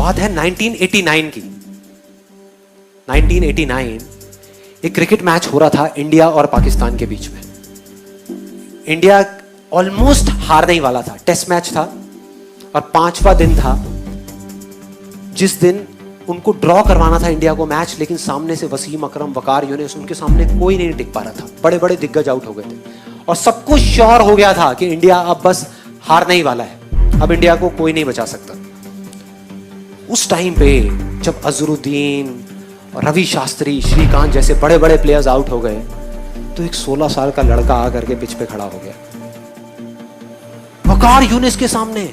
बात है 1989 की। 1989 एक क्रिकेट मैच हो रहा था इंडिया और पाकिस्तान के बीच में। इंडिया ऑलमोस्ट हारने ही वाला था, टेस्ट मैच था और 5वां दिन था जिस दिन उनको ड्रॉ करवाना था इंडिया को मैच, लेकिन सामने से वसीम अकरम, वकार यूनिस, उनके सामने कोई नहीं टिक पा रहा था। बड़े बड़े दिग्गज आउट हो गए थे और सबको श्योर हो गया था कि इंडिया अब बस हारने ही वाला है, अब इंडिया को कोई नहीं बचा सकता। उस टाइम पे जब अजरुद्दीन, रवि शास्त्री, श्रीकांत जैसे बड़े बड़े प्लेयर्स आउट हो गए तो एक 16 साल का लड़का आकर के पिच पे खड़ा हो गया वकार यूनिस के सामने,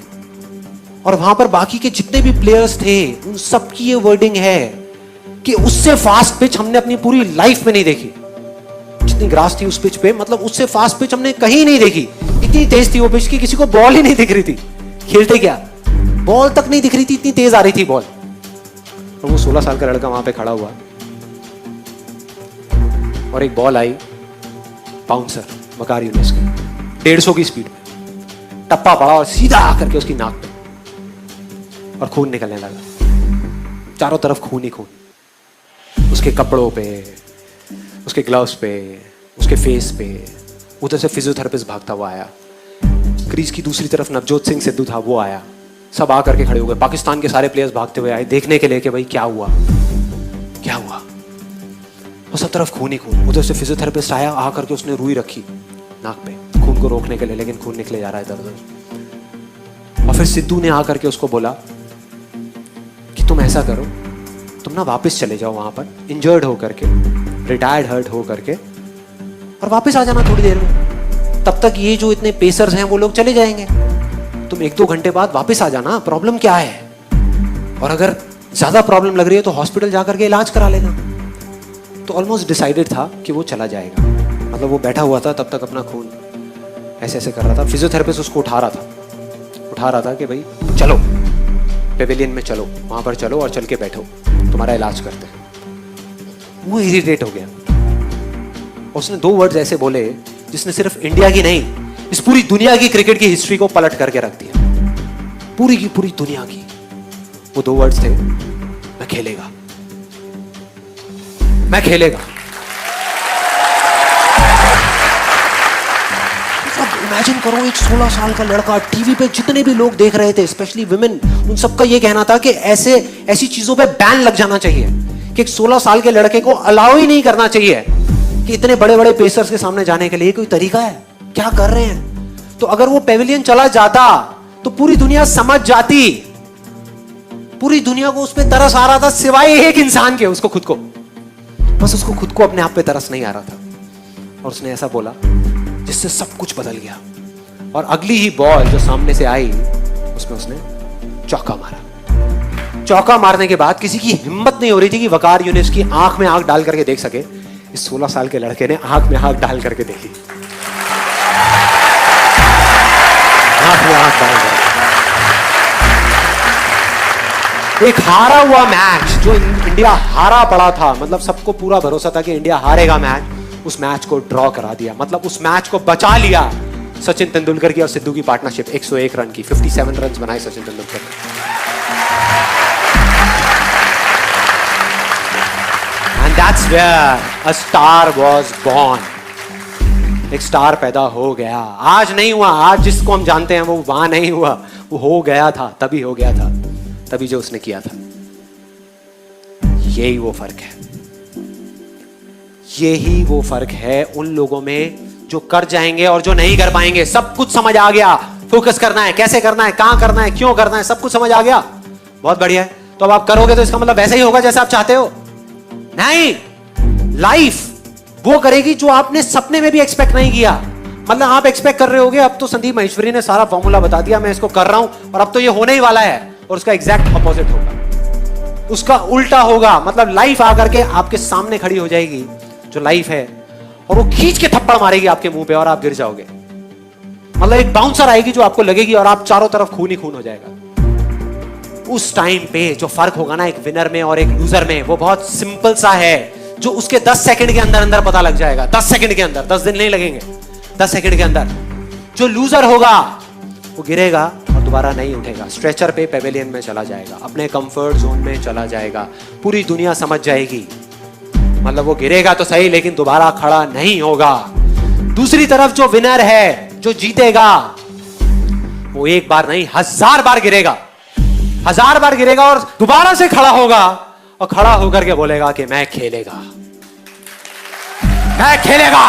और वहां पर बाकी के जितने भी प्लेयर्स थे उन सबकी ये वर्डिंग है कि उससे फास्ट पिच हमने अपनी पूरी लाइफ में नहीं देखी। जितनी ग्रास थी उस पिच पे, मतलब उससे फास्ट पिच हमने कहीं नहीं देखी। इतनी तेज थी वो पिच की किसी को बॉल ही नहीं दिख रही थी। खेलते क्या, बॉल तक नहीं दिख रही थी, इतनी तेज आ रही थी बॉल। और वो 16 साल का लड़का वहां पे खड़ा हुआ और एक बॉल आई बाउंसर वकार यूनिस की 150 की स्पीड में, टप्पा पड़ा और सीधा आकर के उसकी नाक पे, और खून निकलने लगा। चारों तरफ खून ही खून, उसके कपड़ों पे, उसके ग्लव्स पे, उसके फेस पे। उधर से फिजियोथेरेपिस्ट भागता हुआ आया। क्रीज की दूसरी तरफ नवजोत सिंह सिद्धू था, वो आया। सब आकर के खड़े हो गए। पाकिस्तान के सारे प्लेयर्स भागते हुए आए देखने के लिए कि भाई क्या हुआ क्या हुआ। और सब तरफ खून ही खून। उधर से फिजियोथेरेपिस्ट आया, आकर के उसने रुई रखी नाक पे खून को रोकने के लिए, लेकिन खून निकले जा रहा है इधर। और फिर सिद्धू ने आकर के उसको बोला कि तुम ऐसा करो, तुम ना वापस चले जाओ वहां पर इंजर्ड हो करके, रिटायर्ड हर्ट हो करके, और वापस आ जाना थोड़ी देर में। तब तक ये जो इतने पेसर्स हैं वो लोग चले जाएंगे। तुम 1-2 घंटे बाद वापस आ जाना, प्रॉब्लम क्या है, और अगर ज्यादा प्रॉब्लम लग रही है तो हॉस्पिटल जाकर के इलाज करा लेना। तो ऑलमोस्ट डिसाइडेड था कि वो चला जाएगा। मतलब वो बैठा हुआ था तब तक, अपना खून ऐसे ऐसे कर रहा था। फिजियोथेरेपिस्ट उसको उठा रहा था कि भाई चलो पेविलियन में चलो, वहां पर चलो और चल के बैठो, तुम्हारा इलाज करते हैं। वो इरिटेट हो गया। उसने 2 वर्ड्स ऐसे बोले जिसने सिर्फ इंडिया की नहीं, इस पूरी दुनिया की क्रिकेट की हिस्ट्री को पलट करके रख दिया, पूरी की पूरी दुनिया की। वो 2 वर्ड्स थे, मैं खेलेगा, मैं खेलेगा। इमेजिन करो, एक 16 साल का लड़का, टीवी पे जितने भी लोग देख रहे थे, स्पेशली विमेन, उन सबका ये कहना था कि ऐसी चीजों पे बैन लग जाना चाहिए, कि एक 16 साल के लड़के को अलाउ ही नहीं करना चाहिए कि इतने बड़े बड़े पेसर्स के सामने जाने के लिए। कोई तरीका है? क्या कर रहे हैं? तो अगर वो पेविलियन चला जाता तो पूरी दुनिया समझ जाती। पूरी दुनिया को उस पर तरस आ रहा था, सिवाय एक इंसान के, उसको खुद को। बस उसको खुद को अपने आप पे तरस नहीं आ रहा था, और उसने ऐसा बोला जिससे सब कुछ बदल गया। और अगली ही बॉल जो सामने से आई उसमें उसने चौका मारा। चौका मारने के बाद किसी की हिम्मत नहीं हो रही थी कि वकार यूनिस की आंख में आंख डाल करके देख सके। इस 16 साल के लड़के ने आंख में आंख डाल करके देखी। आंख में आंख डाल करके एक हारा हुआ मैच, जो इंडिया हारा पड़ा था, मतलब सबको पूरा भरोसा था कि इंडिया हारेगा मैच, उस मैच को ड्रॉ करा दिया। मतलब उस मैच को बचा लिया सचिन तेंदुलकर की और सिद्धू की पार्टनरशिप। 101 रन की, 57 रन बनाए सचिन तेंदुलकर ने। And that's where a star was born. एक स्टार पैदा हो गया। आज नहीं हुआ, आज जिसको हम जानते हैं वो वहां नहीं हुआ, वो हो गया था, तभी हो गया था, तभी जो उसने किया था। यही वो फर्क है, यही वो फर्क है उन लोगों में जो कर जाएंगे और जो नहीं कर पाएंगे। सब कुछ समझ आ गया, फोकस करना है, कैसे करना है, कहां करना है, क्यों करना है, सब कुछ समझ आ गया। बहुत बढ़िया है। तो अब आप करोगे तो इसका मतलब वैसे ही होगा जैसे आप चाहते हो? नहीं, लाइफ वो करेगी जो आपने सपने में भी एक्सपेक्ट नहीं किया। मतलब आप एक्सपेक्ट कर रहे होगे अब तो संदीप महेश्वरी ने सारा फॉर्मूला बता दिया, मैं इसको कर रहा हूं और अब तो ये होने ही वाला है, और उसका एग्जैक्ट अपोजिट होगा, उसका उल्टा होगा। मतलब लाइफ आकर के आपके सामने खड़ी हो जाएगी, जो लाइफ है, और वो खींच के थप्पड़ मारेगी आपके मुंह पे और आप गिर जाओगे। मतलब एक बाउंसर आएगी जो आपको लगेगी और आप चारों तरफ खून ही खून हो जाएगा। उस टाइम पे जो फर्क होगा ना एक विनर में और एक लूजर में, वो बहुत सिंपल सा है, जो उसके 10 सेकंड के अंदर अंदर पता लग जाएगा। 10 सेकंड के अंदर, 10 दिन नहीं लगेंगे, 10 सेकंड के अंदर। जो लूजर होगा वो गिरेगा और दोबारा नहीं उठेगा, स्ट्रेचर पे पेवेलियन में चला जाएगा, अपने कंफर्ट जोन में चला जाएगा। पूरी दुनिया समझ जाएगी, मतलब वो गिरेगा तो सही लेकिन दोबारा खड़ा नहीं होगा। दूसरी तरफ जो विनर है, जो जीतेगा, वो एक बार नहीं 1000 बार गिरेगा, 1000 बार गिरेगा और दोबारा से खड़ा होगा और खड़ा होकर के बोलेगा कि मैं खेलेगा, मैं खेलेगा।